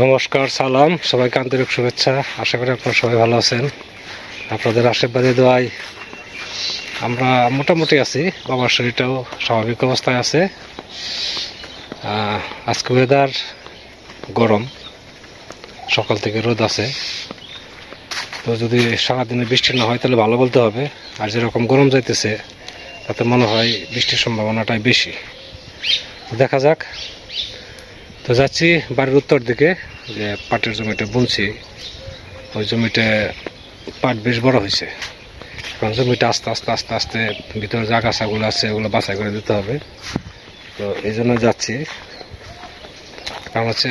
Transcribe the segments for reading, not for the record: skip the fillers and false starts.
নমস্কার, সালাম, সবাইকে আন্তরিক শুভেচ্ছা। আশা করি আপনারা সবাই ভালো আছেন। আপনাদের আশীর্বাদে দোয়ায় আমরা মোটামুটি আছি। বাবার শরীরটাও স্বাভাবিক অবস্থায় আছে। আজকে ওয়েদার গরম, সকাল থেকে রোদ আছে। তো যদি সারাদিনে বৃষ্টি না হয় তাহলে ভালো বলতে হবে। আর যেরকম গরম যাইতেছে তাতে মনে হয় বৃষ্টির সম্ভাবনাটাই বেশি। দেখা যাক। তো যাচ্ছি বাড়ির উত্তর দিকে, যে পাটের জমিটা বুনছি, ওই জমিতে পাট বেশ বড় হয়েছে। এখন জমিটা আস্তে আস্তে আস্তে আস্তে ভিতরে যা গাছাগুলো আছে ওগুলো বাছাই করে দিতে হবে। তো এই জন্য যাচ্ছি। কারণ হচ্ছে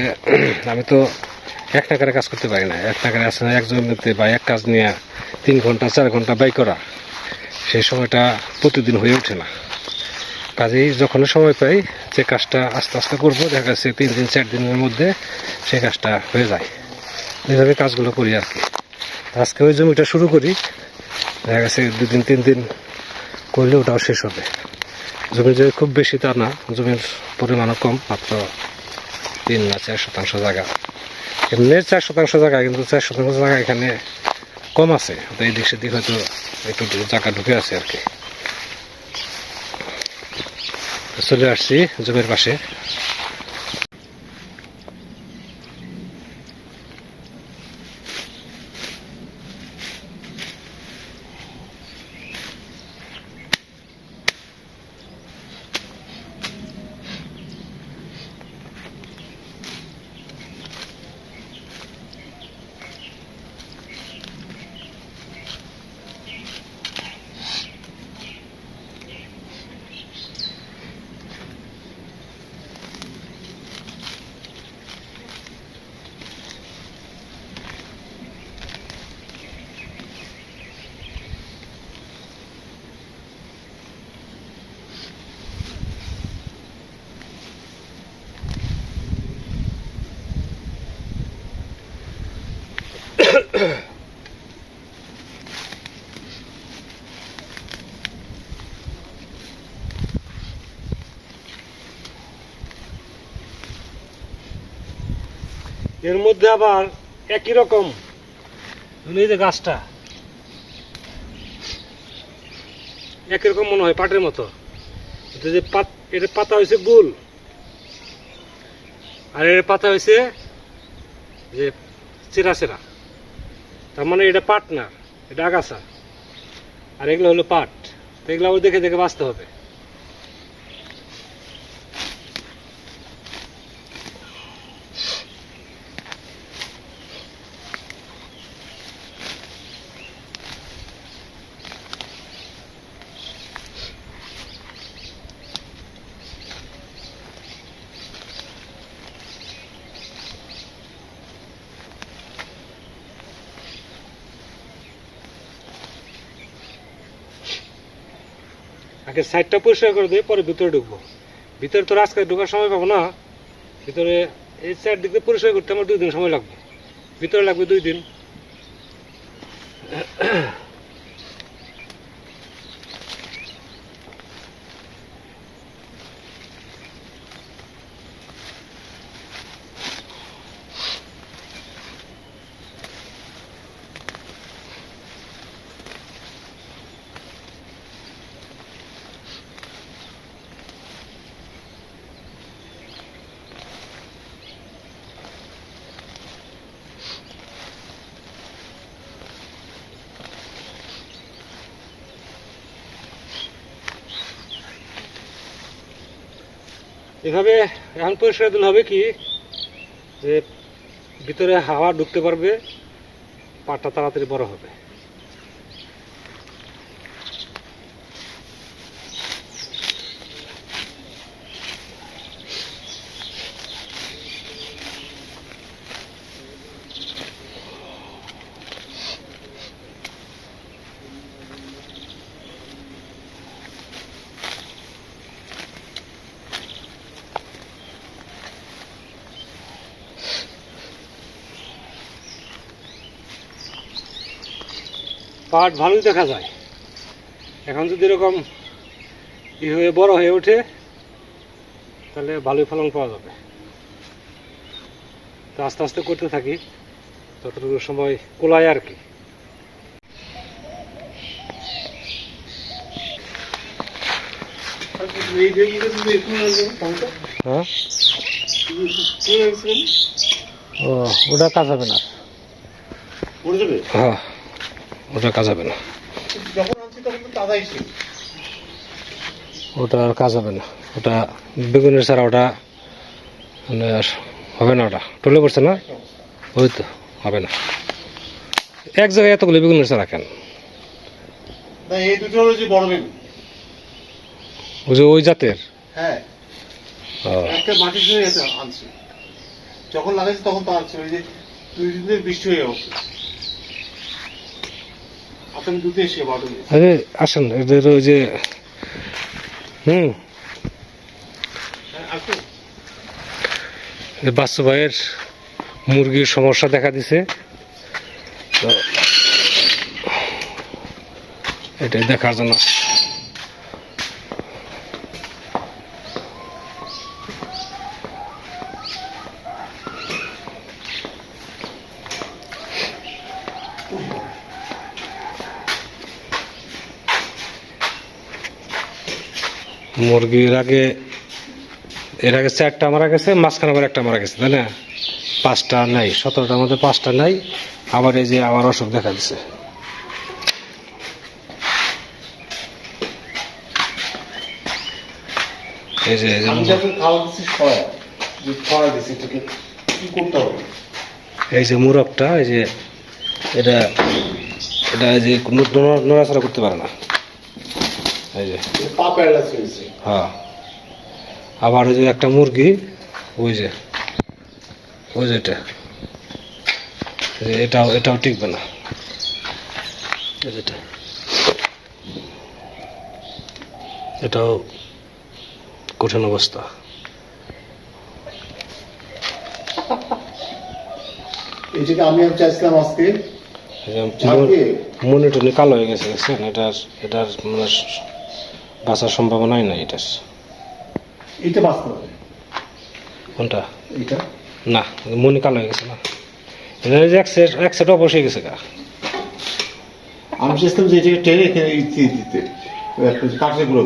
আমি তো এক নাগারে কাজ করতে পারি না। এক নাগারে আছে না, এক জমিতে বা এক কাজ নিয়ে 3 ঘন্টা 4 ঘন্টা ব্যয় করা, সেই সময়টা প্রতিদিন হয়ে ওঠে না। কাজেই যখন সময় পাই যে কাজটা আস্তে আস্তে করবো, দেখা যাচ্ছে 3 দিন 4 দিনের মধ্যে সেই কাজটা হয়ে যায়। এইভাবে কাজগুলো করি আর কি। আজকে ওই জমিটা শুরু করি, দেখা গেছে 2 দিন 3 দিন করলে ওটাও শেষ হবে। জমি যে খুব বেশি তা না, জমির পরিমাণও কম, মাত্র 3 না 4 শতাংশ জায়গা। এমনি 4 শতাংশ জায়গা, কিন্তু 4 শতাংশ জায়গা এখানে কম আছে। তো এই দিক সেদিক হয়তো একটু জায়গা ঢুকে আছে আর কি। চলে আসছি জমির পাশে। এর মধ্যে আবার একই রকম, এই যে গাছটা একই রকম মনে হয় পাটের মতো। যে এর পাতা হয়েছে গোল, আর এর পাতা হয়েছে যে চেরা চেরা। তার মানে এটা পাট না, এটা আগাছা। আর এগুলো হলো পাট। তো এগুলো আবার দেখে দেখে বাঁচতে হবে। আগে সাইডটা পরিষ্কার করে দিয়ে পরে ভিতরে ঢুকবো। ভিতরে তো আজকে ঢোকার সময় পাবো না। ভিতরে এই সাইড দিকে পরিষ্কার করতে আমার 2 দিন সময় লাগবে, ভিতরে লাগবে 2 দিন। এভাবে এখন পরিষ্কার দিলে হবে কি, যে ভিতরে হাওয়া ঢুকতে পারবে, পাটটা তাড়াতাড়ি বড় হবে। পাট ভালোই দেখা যায়। এখন যদি এরকম হয়ে বড় হয়ে ওঠে তাহলে ভালোই ফলন পাওয়া যাবে। তো আস্তে আস্তে করতে থাকি, ততটুকু সময় কোলায় আর কি। হ্যাঁ, ও ওটা কাজ হবে না। হ্যাঁ, ওটা কাজ হবে না, ওটা আর কাজ হবে না। ওটা বেগুনের ছাড়া ওটা মানে হবে না, ওটা টলে পড়ছে না, ওই তো হবে না। এক জায়গায় এতগুলো বেগুনের ছাড়া কেন? এই দুটো হলো যে বড় বেগুন, ওই যে ওই জাতের। হ্যাঁ, একটা মাটির সঙ্গে আনছি, যখন লাগাইছি তখন তো আনছি, ওই যে 2 দিনের বৃষ্টি হয়ে গেছে। আপনি দুধে এসে বাড়ি আরে আসেন, এদের ওই যে আসুন। বাচ্চু ভাইয়ের মুরগির সমস্যা দেখা দিছে, তো এটাই দেখার জন্য। মুরগির আগে এর আগে 4টা মারা গেছে, মাঝখানে আবার একটা মারা গেছে, তাই না? 5টা নাই, 17টার মধ্যে 5টা নাই। আবার এই যে আবার অসুখ দেখা দিছে। এই যে আমি যখন খাওয়া দিচ্ছি সয়া, যে সয়া দিচ্ছি, এটাকে কি করতে হবে? এই যে মুরগটা, এই যে এটা এটা এই যে নড়াচড়া করতে পারে না, এই যে পা প্যারালাইজ হয়েছে। হ্যাঁ। আবার ওই যে একটা মুরগি, ওই যে এটা এটাও এটাও টিকবে না, যেটা এটাও কঠিন অবস্থা। এটাকে আমি চাইছিলাম আজকে মনে টনে কালো হয়ে গেছে, দেখছেন? এটার মানে বাঁচার সম্ভাবনাই নাই এটার। এটা বাঁচতে হবে। কোনটা? এটা না, মনে কালো হয়ে গেছে না, এটা যে এক সেট অবশ্যই গেছে গা। আমি চেষ্টাম যে এটাকে টেনে এখানে দিতে কাঠের গুঁড়ো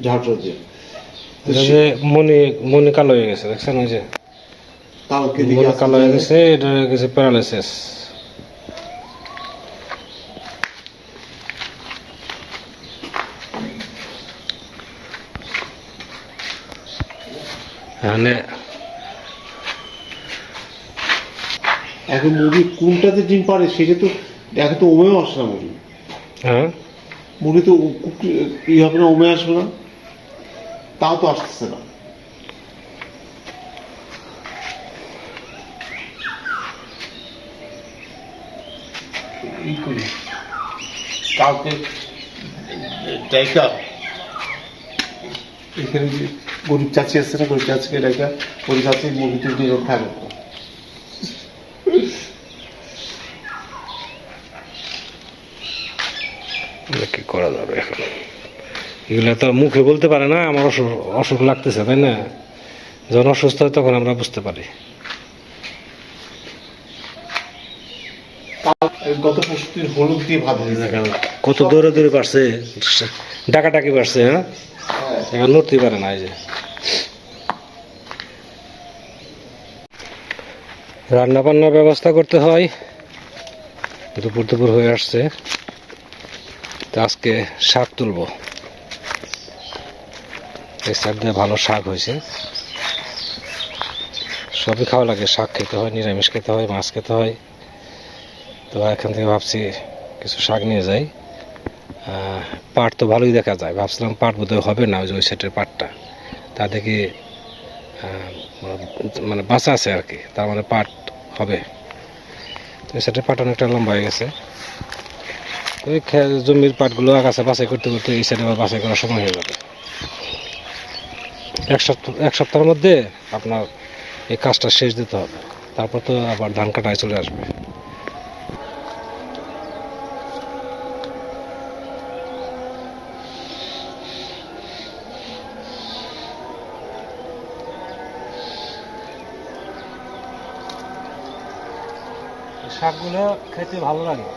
ঝাড় দিয়ে, এটা যে মনে কালো হয়ে গেছে, দেখছেন? ওই যে মনে কালো হয়ে গেছে, এটা গেছে প্যারালাইসিস। মানে এখন মুরগি কোনটাতে ডিম পারে সেটা তো এখন তো ওমেও আসে না মুরগি। হ্যাঁ, মুরগি তো ই হবে না, ওমে আসবে না, তাও তো আসতেছে না। কাউকে ডাইকা এখানে যে গরিব চাচি আসছে না, গরিব চাচিকে ডাইকা গরিব চাচি মুরগি টুরগি এরকম থাকে। কি করা যাবে এখন? এগুলো তো মুখে বলতে পারে না আমার অসুখ অসুখ লাগতেছে, তাই না? যখন অসুস্থ হয় তখন আমরা বুঝতে পারি। গত পরশু দিন হলুদ দিয়ে ভাত দিয়েছে, কত দৌড়ে দৌড়ে পারছে, ডাকাটাকি পারছে। হ্যাঁ, এখন নড়তেই পারে না। এই যে রান্না বান্নার ব্যবস্থা করতে হয়, দুপুর হয়ে আসছে, তো আজকে শাক তুলবো। এই শাক দিয়ে ভালো শাক হয়েছে, সবই খাওয়া লাগে, শাক খেতে হয়, নিরামিষ খেতে হয়, মাছ খেতে হয়। তো এখান থেকে ভাবছি কিছু শাক নিয়ে যাই। পাট তো ভালোই দেখা যায়, ভাবছিলাম পাট বোধহয় হবে না, ওই সাইডের পাটটা, তা দেখি মানে বাঁচা আছে আর কি, তার মানে পাট হবে। তো এই সাইডের পাট অনেকটা লম্বা হয়ে গেছে, ওই জমির পাটগুলো আগাছা বাছাই করতে করতে এই সাইডে আবার বাছাই করার সময় হয়ে যাবে। এক সপ্তাহের মধ্যে আপনার এই কাজটা শেষ দিতে হবে, তারপর তো আবার ধান কাটায় চলে আসবে। শাকগুলো খেতে ভালো লাগে।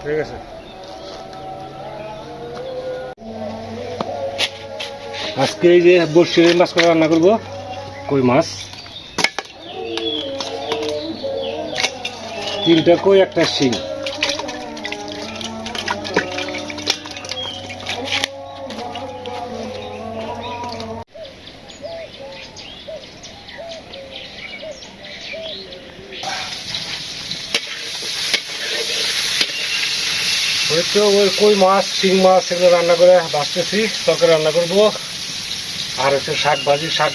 ঠিক আছে, আজকে এই যে বড়শি মাছ করে রান্না করবো, কই মাছ, 3টা কই 1টা শিং। ওই তো ওই কই মাছ শিং মাছ এগুলো রান্না করে ভাজতেছি, তরকারি রান্না করবো। আর হচ্ছে শাক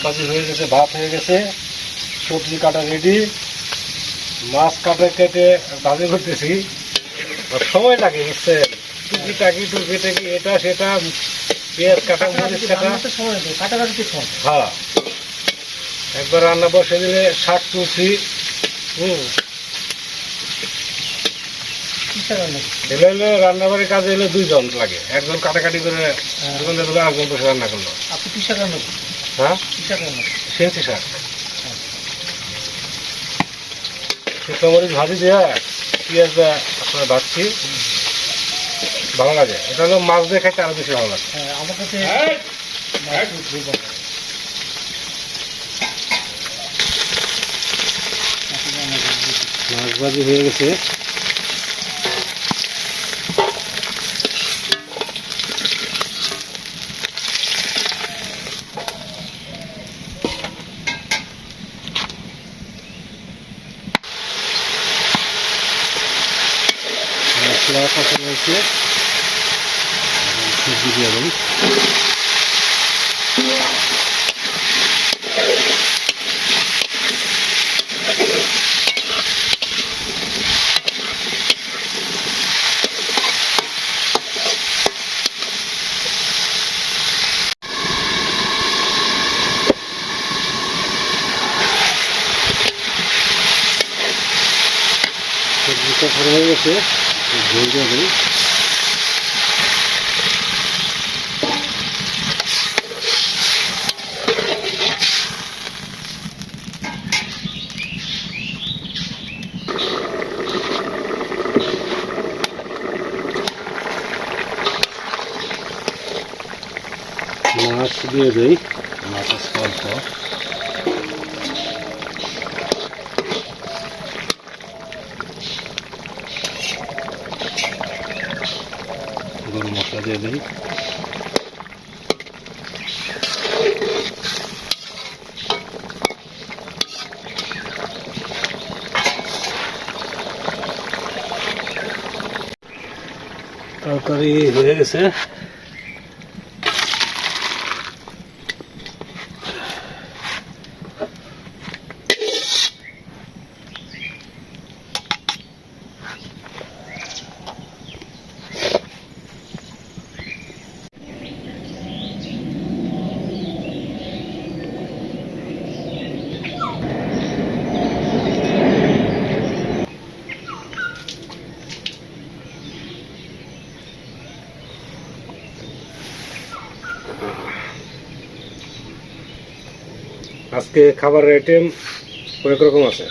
ভাজি হয়ে গেছে, ভাত হয়ে গেছে, সবজি কাটা রেডি, মাছ কাটা কেটে ভাজি করতেছি। সময় লাগে বুঝছেন, টুকি টাকি এটা সেটা, পেঁয়াজ কাটা মরিচ কাটা, হ্যাঁ একবার রান্না বসে দিলে শাক তুলছি। রান্না বাড়ির কাজে এলে 2 জন লাগে, একজন কাটাকাটি করে একজন বসে রান্না করলো। আপনি কি শাক রান্না করছেন? হ্যাঁ, কি শাক রান্না করছেন? সেন্সি শাক, শুকনো মরিচ ভাজি দেওয়া, পেঁয়াজ দেওয়া আপনার ভাজছি, ভালো লাগে। এটা হলো মাছ দিয়ে খাইতে আরো বেশি ভালো লাগে। আমার কাছে মাছ ভাজি হয়ে গেছে। মশলা কষানো হয়েছে, সবজি দিয়ে দেবো। সবজিটা ভরে হয়ে গেছে, ঝোল দিয়ে দিই। মাছ দিয়ে দিই, মাছ অল্প, গরম মশলা দিয়ে দিই। তরকারি হয়ে গেছে, আজকে খাবারের আইটেম কয়েক রকম আছে।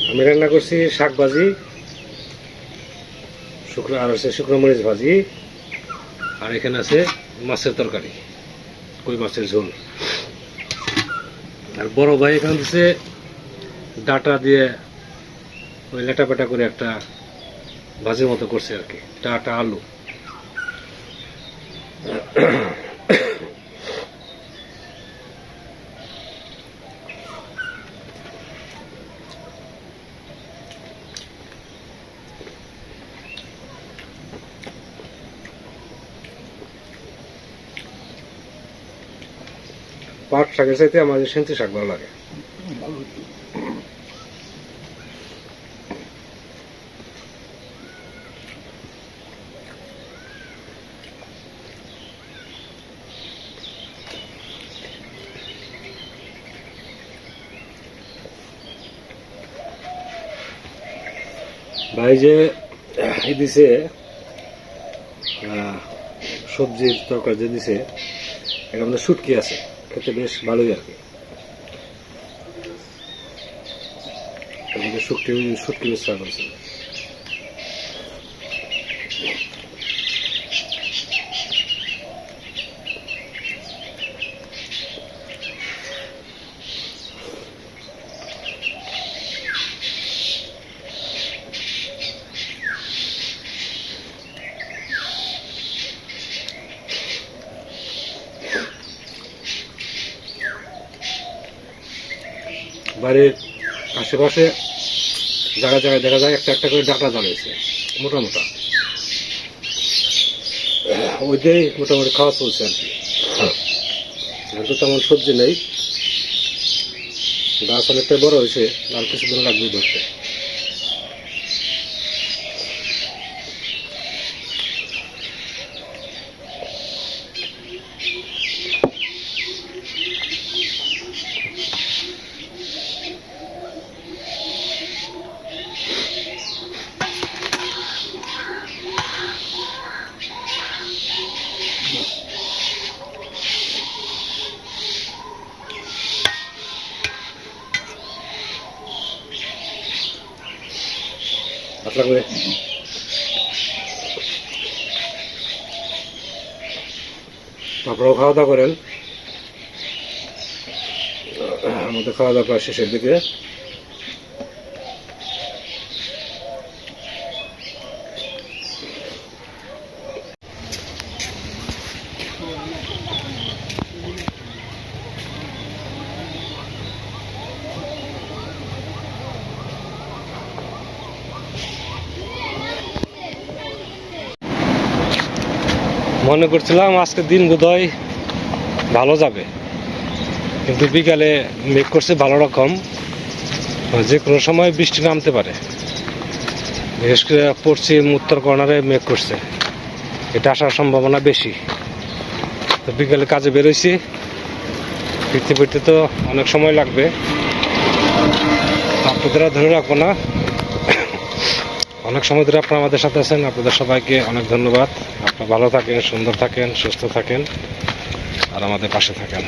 আমি রান্না করছি শাক ভাজি, আর আছে শুকনো মরিচ ভাজি, আর এখানে আছে মাছের তরকারি, কই মাছের ঝোল। আর বড় ভাই এখানে দিচ্ছে ডাটা দিয়ে ওই লেটা পেটা করে একটা ভাজির মতো করছে আর কি, ডাটা আলু। পাট শাকের চাইতে আমার সেন্তি শাক ভালো লাগে। ভাই যে দিছে সবজির তরকারি যে দিছে, এর মধ্যে শুটকি আছে, খেতে বেশ ভালোই আর কি। এর মধ্যে শুটকি মিশ্রা করেছে। বাড়ির আশেপাশে জায়গায় জায়গায় দেখা যায় একটা একটা করে ডাকলা জ্বালিয়েছে, মোটা মোটা, ওইটাই মোটামুটি খাওয়া চলছে আর কি। আর তো তেমন সবজি নেই, গাছ অনেকটা বড় হয়েছে, আর কিছুদিন লাগবে ধরতে। লাগবে আপনারাও খাওয়া দাওয়া করেন। আমাদের খাওয়া দাওয়া প্রায় শেষের দিকে। মনে করছিলাম আজকে দিন বোধহয় ভালো যাবে, কিন্তু বিকালে মেঘ করছে ভালো রকম, যে কোনো সময় বৃষ্টি নামতে পারে। বিশেষ করে পশ্চিম উত্তর কর্নারে মেঘ করছে, এটা আসার সম্ভাবনা বেশি। তো বিকালে কাজে বেরোইছি, ফিরতে ফিরতে তো অনেক সময় লাগবে, আপনাদের আর ধরে রাখবো না। অনেক সময় ধরে আপনারা আমাদের সাথে আছেন, আপনাদের সবাইকে অনেক ধন্যবাদ। আপনারা ভালো থাকেন, সুন্দর থাকেন, সুস্থ থাকেন, আর আমাদের পাশে থাকেন।